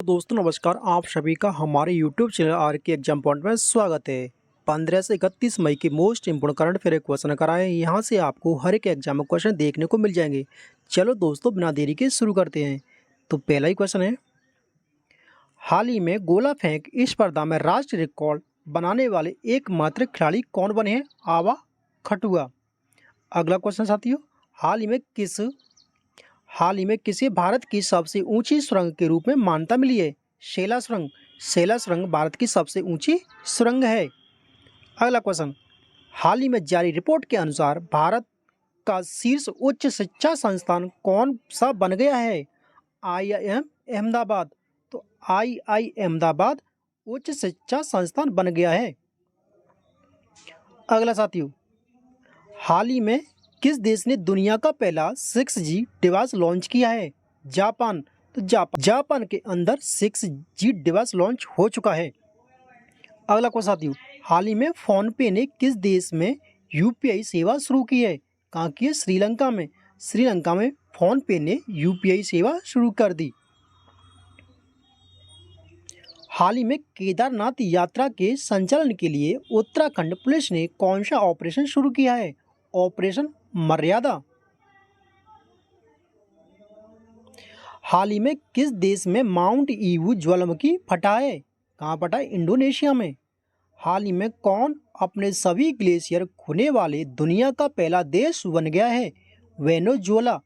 दोस्तों नमस्कार, आप सभी का हमारे YouTube चैनल आर के एग्जाम पॉइंट में स्वागत है। 15 से 31 मई की most important current affair question कराए। यहाँ से आपको हर एक एग्जाम में क्वेश्चन देखने को मिल जाएंगे। चलो दोस्तों बिना देरी के शुरू करते हैं। तो पहला ही क्वेश्चन है, हाल ही में गोला फेंक स्पर्धा में राष्ट्रीय रिकॉर्ड बनाने वाले एकमात्र खिलाड़ी कौन बने हैं? आवा खटुआ। अगला क्वेश्चन साथियों, हाल ही में किसे भारत की सबसे ऊंची सुरंग के रूप में मान्यता मिली है? शेला सुरंग। शेला सुरंग भारत की सबसे ऊंची सुरंग है। अगला क्वेश्चन, हाल ही में जारी रिपोर्ट के अनुसार भारत का शीर्ष उच्च शिक्षा संस्थान कौन सा बन गया है? IIM अहमदाबाद। तो IIM अहमदाबाद उच्च शिक्षा संस्थान बन गया है। अगला साथियों, हाल ही में किस देश ने दुनिया का पहला 6G डिवाइस लॉन्च किया है? जापान। तो जापान के अंदर 6G डिवाइस लॉन्च हो चुका है। अगला क्वेश्चन साथियों, हाल ही में फोनपे ने किस देश में UPI सेवा शुरू की है? कहाँ की है? श्रीलंका में। श्रीलंका में फोनपे ने UPI सेवा शुरू कर दी। हाल ही में केदारनाथ यात्रा के संचालन के लिए उत्तराखंड पुलिस ने कौन सा ऑपरेशन शुरू किया है? ऑपरेशन मर्यादा। हाल ही में किस देश में माउंट ईवू ज्वालामुखी फटा है? कहाँ फटा है? इंडोनेशिया में। हाल ही में कौन अपने सभी ग्लेशियर खोने वाले दुनिया का पहला देश बन गया है? वेनेजुएला।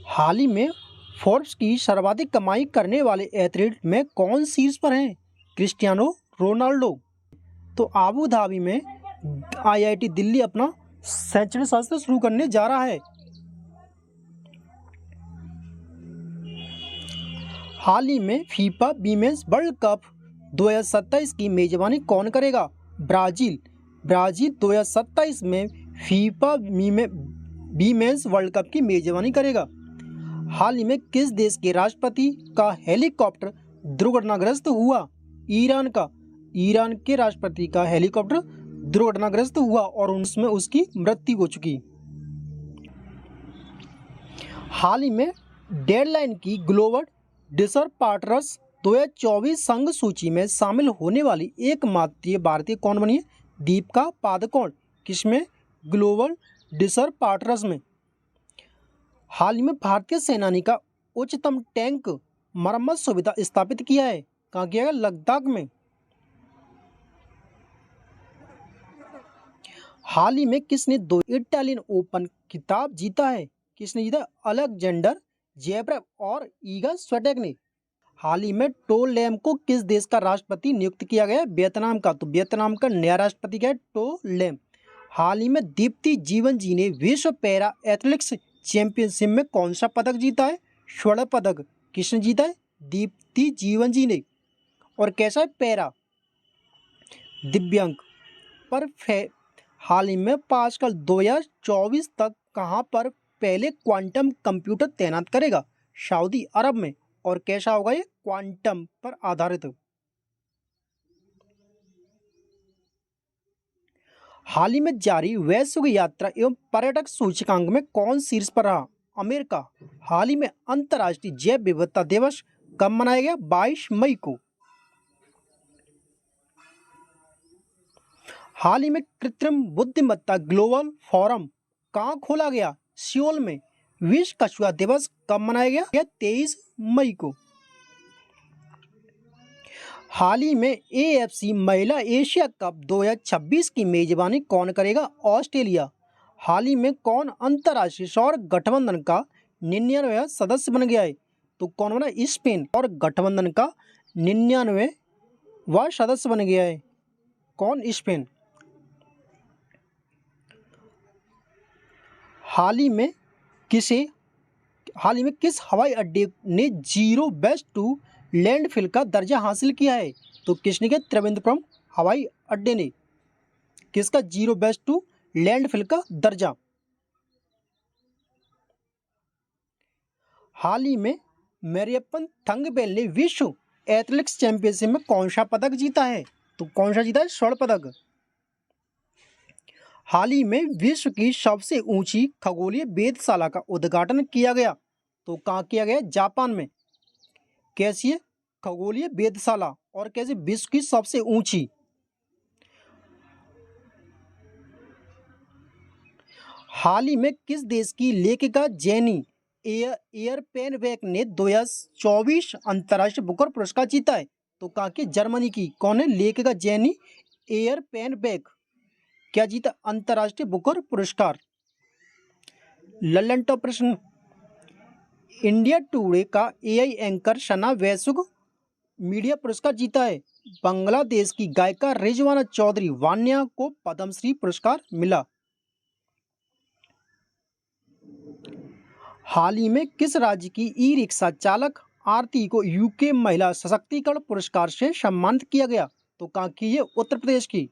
हाल ही में फोर्ब्स की सर्वाधिक कमाई करने वाले एथलीट में कौन शीर्ष पर हैं? Cristiano Ronaldo. तो आबू धाबी में IIT दिल्ली अपना शैक्षणिक सत्र शुरू करने जा रहा है। हाल ही में फीफा वीमेंस वर्ल्ड कप 2027 की मेजबानी कौन करेगा? ब्राजील। ब्राजील 2027 में फीफा वीमेंस वर्ल्ड कप की मेजबानी करेगा। हाल ही में किस देश के राष्ट्रपति का हेलीकॉप्टर दुर्घटनाग्रस्त हुआ? ईरान का। ईरान के राष्ट्रपति का हेलीकॉप्टर दुर्घटनाग्रस्त हुआ और उसमें उसकी मृत्यु हो चुकी। हाल ही में डेडलाइन की ग्लोबल डिसर्पाटर्स 2024 संघ सूची में शामिल होने वाली एकमात्र भारतीय कौन बनी है? दीपिका पादुकोण। किसमें? ग्लोबल डिसर्पाटर्स में। हाल ही में भारतीय सेनानी का उच्चतम टैंक मरम्मत सुविधा स्थापित किया है। कहाँ किया गया? लद्दाख में। हाल ही में किसने 2 इटालियन ओपन खिताब जीता है? किसने जीता? अलेक्जेंडर जेवरेव और ईगा स्विएटेक ने। हाल ही में टो लैम को किस देश का राष्ट्रपति नियुक्त किया गया? वियतनाम का। तो वियतनाम का नया राष्ट्रपति क्या है? To lamb. हाल ही में दीप्ति जीवन जी ने विश्व पैरा एथलेटिक्स चैंपियनशिप में कौन सा पदक जीता है? स्वर्ण पदक। किसने जीता है? दीप्ति जीवन जी ने। और कैसा है? पैरा दिव्यांग पर हाल ही में पास्कल 2024 तक कहां पर पहले क्वांटम कंप्यूटर तैनात करेगा? सऊदी अरब में। और कैसा होगा ये? क्वांटम पर आधारित। हाल ही में जारी वैश्विक यात्रा एवं पर्यटक सूचकांक में कौन शीर्ष पर रहा? अमेरिका। हाल ही में अंतर्राष्ट्रीय जैव विविधता दिवस कब मनाया गया? 22 मई को। हाल ही में कृत्रिम बुद्धिमत्ता ग्लोबल फोरम कहाँ खोला गया? सियोल में। विश्व कछुआ दिवस कब मनाया गया? 23 मई को। हाल ही में AFC महिला एशिया कप 2026 की मेजबानी कौन करेगा? ऑस्ट्रेलिया। हाल ही में कौन अंतर्राष्ट्रीय सौर गठबंधन का 99वां सदस्य बन गया है? तो कौन बना? स्पेन। और गठबंधन का 99वां सदस्य बन गया है। कौन? स्पेन। हाल ही में किस हवाई अड्डे ने जीरो वेस्ट टू लैंडफिल का दर्जा हासिल किया है? तो किसने किया? त्रिवेंद्रपुरम हवाई अड्डे ने। किसका? जीरो वेस्ट टू लैंडफिल का दर्जा। हाल ही में मैरियप्पन थंगवेल ने विश्व एथलेटिक्स चैंपियनशिप में कौन सा पदक जीता है? तो कौन सा जीता है? स्वर्ण पदक। हाल ही में विश्व की सबसे ऊंची खगोलीय वेधशाला का उद्घाटन किया गया, तो कहाँ किया गया? जापान में। कैसी है खगोलीय वेधशाला और कैसे विश्व की सबसे ऊंची? हाल ही में किस देश की लेखिका जेनी एयरपेनबेक ने 2024 अंतर्राष्ट्रीय बुकर पुरस्कार जीता है? तो कहाँ की? जर्मनी की। कौन है? लेखिका जेनी एयरपेनबेक। क्या जीता? अंतर्राष्ट्रीय बुकर पुरस्कार। लल्लन टॉप प्रश्न, इंडिया टुडे का एआई एंकर सना वैश्विक मीडिया पुरस्कार जीता है। बांग्लादेश की गायिका रिजवाना चौधरी वान्या को पद्मश्री पुरस्कार मिला। हाल ही में किस राज्य की ई रिक्शा चालक आरती को यूके महिला सशक्तिकरण पुरस्कार से सम्मानित किया गया? तो कहाँ की? है उत्तर प्रदेश की।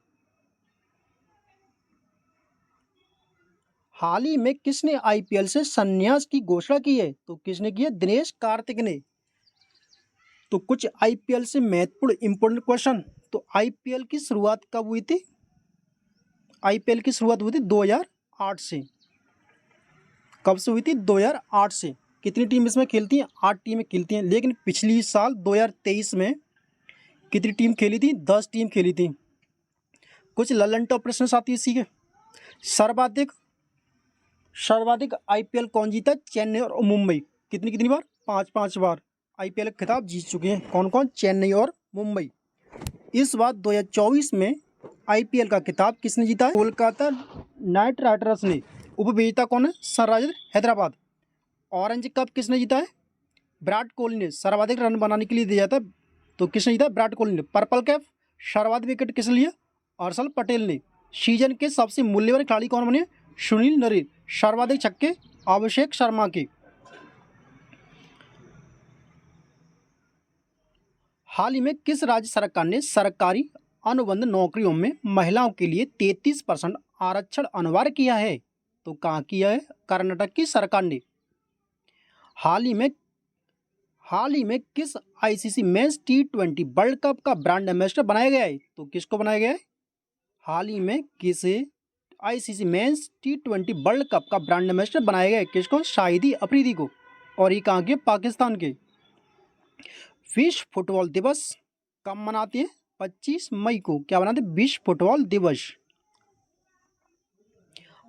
हाल ही में किसने आईपीएल से संन्यास की घोषणा की है? तो किसने की है? दिनेश कार्तिक ने। तो कुछ आईपीएल से महत्वपूर्ण इंपोर्टेंट क्वेश्चन। तो आईपीएल की शुरुआत कब हुई थी? आईपीएल की शुरुआत हुई थी 2008 से। कब से हुई थी? 2008 से। कितनी टीम इसमें खेलती हैं? 8 टीमें खेलती हैं। लेकिन पिछली साल 2023 में कितनी टीम खेली थी? 10 टीम खेली थी। कुछ ललन टॉप प्रश्न आती है इसी के। सर्वाधिक आईपीएल कौन जीता? चेन्नई और मुंबई। कितनी कितनी बार? 5 बार आईपीएल का खिताब जीत चुके हैं। कौन कौन? चेन्नई और मुंबई। इस बार 2024 में आईपीएल का खिताब किसने जीता है? कोलकाता नाइट राइडर्स ने। उपविजेता कौन है? सनराइजर्स हैदराबाद। ऑरेंज कप किसने जीता है? विराट कोहली ने। सर्वाधिक रन बनाने के लिए दिया जाता है, तो किसने जीता? विराट कोहली ने। पर्पल कैप सर्वाधिक विकेट किसने लिया? हर्षल पटेल ने। सीजन के सबसे मूल्यवान खिलाड़ी कौन बने? सुनील नरेन। सर्वाधिक छक्के अभिषेक शर्मा के। हाल ही में किस राज्य सरकार ने सरकारी अनुबंध नौकरियों में महिलाओं के लिए 33% आरक्षण अनिवार्य किया है? तो कहाँ किया है? कर्नाटक की सरकार ने। हाल ही में किस आईसीसी मेंस टी20 वर्ल्ड कप का ब्रांड एम्बेसडर बनाया गया है? तो किसको बनाया गया है? हाल ही में किसे आईसीसी मेंस टी20 वर्ल्ड कप का ब्रांड एम्बेसडर बनाया गया है? किसको? शाहिदी अफरीदी को। और ये कहाँ के? पाकिस्तान के। विश्व फुटबॉल दिवस कब मनाते हैं? 25 मई को। क्या मनाते हैं? विश्व फुटबॉल दिवस।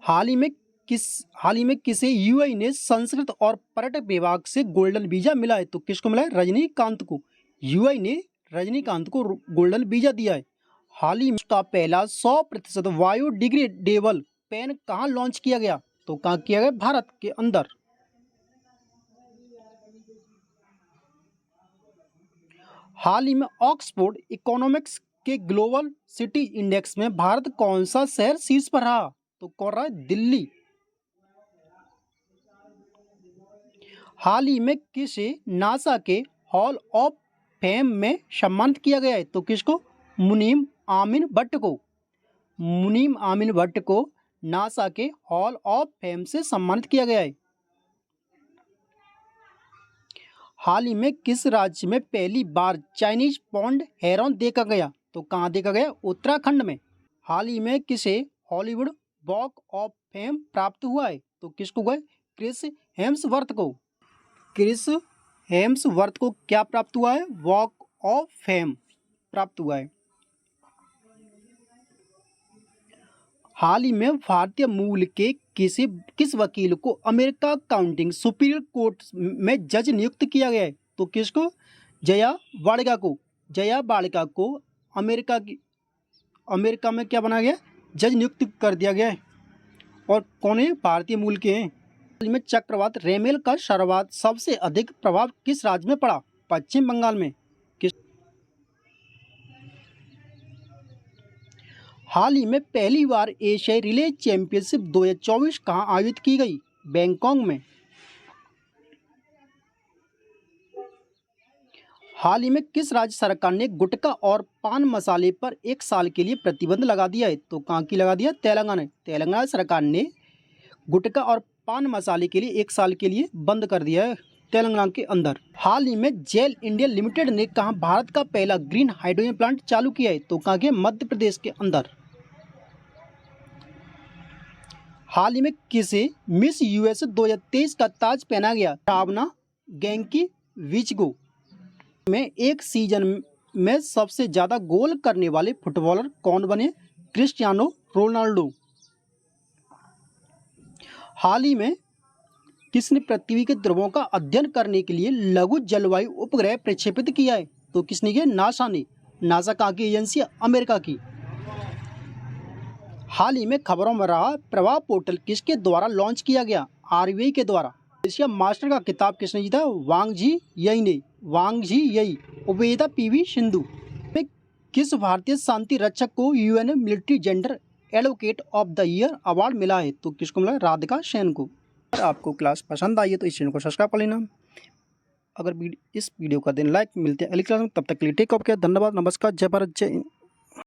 हाल ही में किसे यूएई ने संस्कृत और पर्यटक विभाग से गोल्डन वीजा मिला है? तो किसको मिला है? रजनीकांत को। यूएई ने रजनीकांत को गोल्डन वीजा दिया है। हाल ही में का पहला 100% बायोडिग्रेडेबल पेन कहाँ लॉन्च किया गया? तो कहाँ किया गया? भारत के अंदर। हाल ही में ऑक्सफोर्ड इकोनॉमिक्स के ग्लोबल सिटी इंडेक्स में भारत कौन सा शहर शीर्ष पर रहा? तो कौन रहा? दिल्ली। हाल ही में किसे नासा के हॉल ऑफ फेम में सम्मानित किया गया है? तो किसको? मुनीम आमिन भट्ट को। मुनीम आमिन भट्ट को नासा के हॉल ऑफ फेम से सम्मानित किया गया है। हाल ही में किस राज्य में पहली बार चाइनीज पॉन्ड हेरॉन देखा गया? तो कहाँ देखा गया? उत्तराखंड में। हाल ही में किसे हॉलीवुड वॉक ऑफ फेम प्राप्त हुआ है? तो किसको हुआ है? क्रिस हेम्सवर्थ को। क्रिस हेम्सवर्थ को क्या प्राप्त हुआ है? वॉक ऑफ फेम प्राप्त हुआ है। हाल ही में भारतीय मूल के किस वकील को अमेरिका काउंटिंग सुपीरियर कोर्ट में जज नियुक्त किया गया है? तो किसको? जया वाड़िका को। जया वाड़िका को अमेरिका में क्या बना गया? जज नियुक्त कर दिया गया है। और कौन है? भारतीय मूल के हैं। हाल में चक्रवात रेमेल का सबसे अधिक प्रभाव किस राज्य में पड़ा? पश्चिम बंगाल में। हाल ही में पहली बार एशियाई रिले चैंपियनशिप 2024 कहाँ आयोजित की गई? बैंकॉक में। हाल ही में किस राज्य सरकार ने गुटखा और पान मसाले पर 1 साल के लिए प्रतिबंध लगा दिया है? तो कहाँ की लगा दिया? तेलंगाना। तेलंगाना सरकार ने गुटखा और पान मसाले के लिए 1 साल के लिए बंद कर दिया है तेलंगाना के अंदर। हाल ही में जेल इंडिया लिमिटेड ने कहाँ भारत का पहला ग्रीन हाइड्रोजन प्लांट चालू किया है? तो कहाँ के? मध्य प्रदेश के अंदर। हाल ही में किसे मिस यूएस 2023 का ताज पहना गया? शाबना गैंकी विचगो। में एक सीजन में सबसे ज़्यादा गोल करने वाले फुटबॉलर कौन बने? Cristiano Ronaldo. हाल ही में किसने पृथ्वी के ध्रुवों का अध्ययन करने के लिए लघु जलवायु उपग्रह प्रक्षेपित किया है? तो किसने किया? नासा ने। नासा कहाँ की एजेंसी है? अमेरिका की। हाल ही में खबरों में रहा प्रभाव पोर्टल किसके द्वारा लॉन्च किया गया? आरबीआई के द्वारा। एशिया मास्टर का खिताब किसने जीता? वांग जी यई ने। वांग जी यई। उबेदा पीवी सिंधु। में किस भारतीय शांति रक्षक को UN military gender advocate of the year award मिला है? तो किसको मिला? राधिका सेन को। अगर आपको क्लास पसंद आई है तो इस चैनल को सब्सक्राइब कर लेना। अगर इस वीडियो का दिन लाइक मिलते हैं अगली क्लास में, तब तक के लिए टेक ऑफ केयर। धन्यवाद, नमस्कार, जय भारत, जय हिंद।